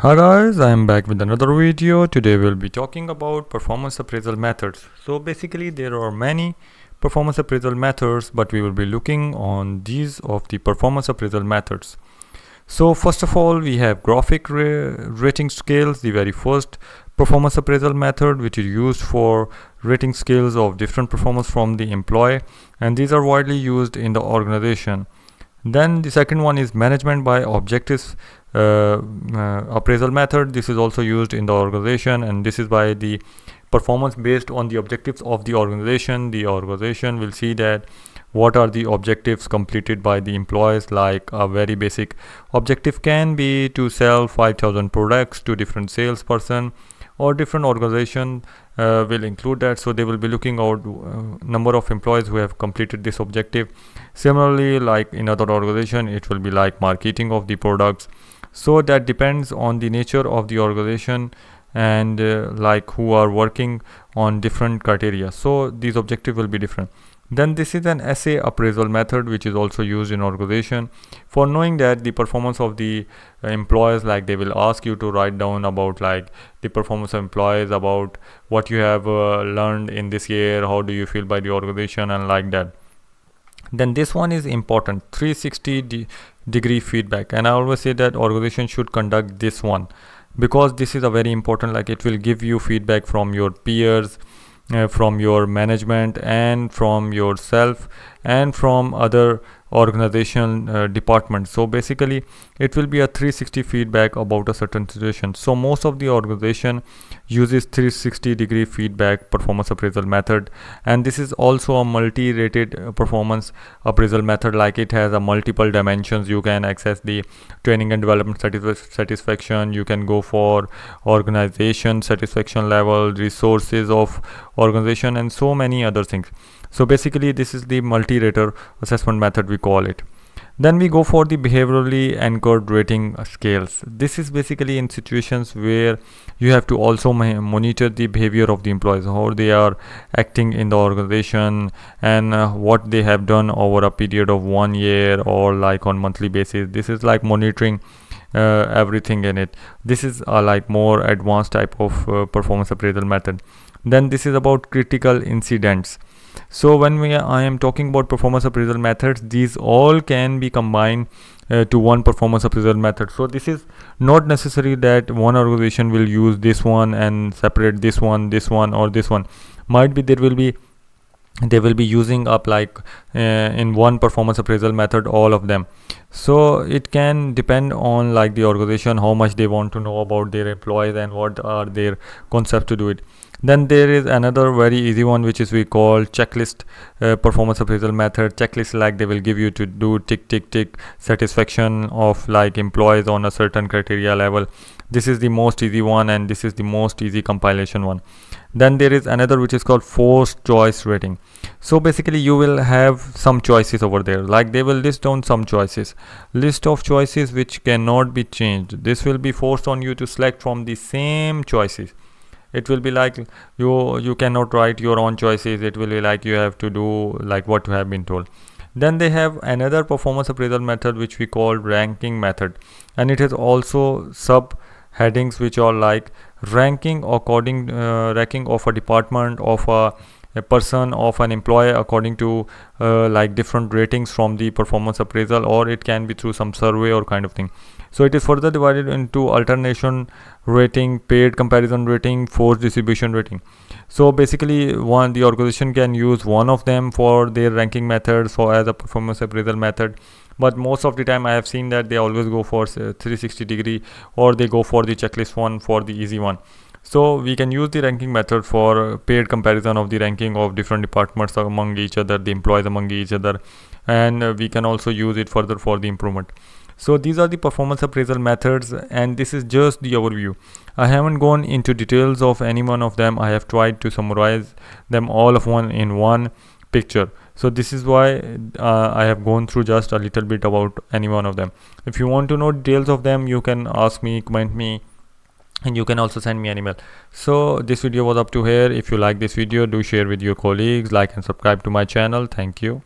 Hi guys, I am back with another video. Today we'll be talking about performance appraisal methods. So basically there are many performance appraisal methods, but we will be looking on these of the performance appraisal methods. So first of all, we have graphic rating scales, the very first performance appraisal method, which is used for rating scales of different performance from the employee, and these are widely used in the organization. Then the second one is management by objectives appraisal method. This is also used in the organization, and this is by the performance based on the objectives of the organization. The organization will see that what are the objectives completed by the employees. Like a very basic objective can be to sell 5,000 products to different salesperson, or different organization will include that. So they will be looking out number of employees who have completed this objective. Similarly, like in other organization, it will be like marketing of the products. So that depends on the nature of the organization and like who are working on different criteria. So these objectives will be different. Then this is an essay appraisal method, which is also used in organization for knowing that the performance of the employees. Like they will ask you to write down about like the performance of employees, about what you have learned in this year, how do you feel by the organization, and like that. Then this one is important, 360 degree feedback, and I always say that organization should conduct this one because this is a very important, like it will give you feedback from your peers, from your management, and from yourself, and from other organization departments. So basically it will be a 360 feedback about a certain situation. So most of the organization uses 360 degree feedback performance appraisal method, and this is also a multi-rated performance appraisal method. Like it has a multiple dimensions. You can access the training and development satisfaction, you can go for organization satisfaction level, resources of organization, and so many other things. So basically this is the multi-rater assessment method, we call it. Then we go for the behaviorally anchored rating scales. This is basically in situations where you have to also monitor the behavior of the employees, how they are acting in the organization, and what they have done over a period of 1 year or like on monthly basis. This is like monitoring everything in it. This is like more advanced type of performance appraisal method. Then this is about critical incidents. So when I am talking about performance appraisal methods, these all can be combined to one performance appraisal method. So this is not necessary that one organization will use this one and separate this one, or this one. Might be they will be using up like in one performance appraisal method all of them. So it can depend on like the organization, how much they want to know about their employees and what are their concepts to do it. Then there is another very easy one, which is we call checklist performance appraisal method. Checklist, like they will give you to do tick satisfaction of like employees on a certain criteria level. This is the most easy one, and this is the most easy compilation one. Then there is another which is called forced choice rating. So basically you will have some choices over there, like they will list down some choices, list of choices which cannot be changed. This will be forced on you to select from the same choices. It will be like you cannot write your own choices. It will be like you have to do like what you have been told. Then they have another performance appraisal method which we call ranking method, and it has also sub headings which are like ranking according ranking of a department, of a person, of an employee according to like different ratings from the performance appraisal, or it can be through some survey or kind of thing. So it is further divided into alternation rating, paired comparison rating, forced distribution rating. So basically the organization can use one of them for their ranking method, so as a performance appraisal method. But most of the time I have seen that they always go for 360 degree, or they go for the checklist one for the easy one. So we can use the ranking method for paired comparison of the ranking of different departments among each other, the employees among each other, and we can also use it further for the improvement. So these are the performance appraisal methods, and this is just the overview. I haven't gone into details of any one of them. I have tried to summarize them all of one in one picture. So this is why I have gone through just a little bit about any one of them. If you want to know details of them, you can ask me, comment me, and you can also send me an email. So this video was up to here. If you like this video, do share with your colleagues, like and subscribe to my channel. Thank you.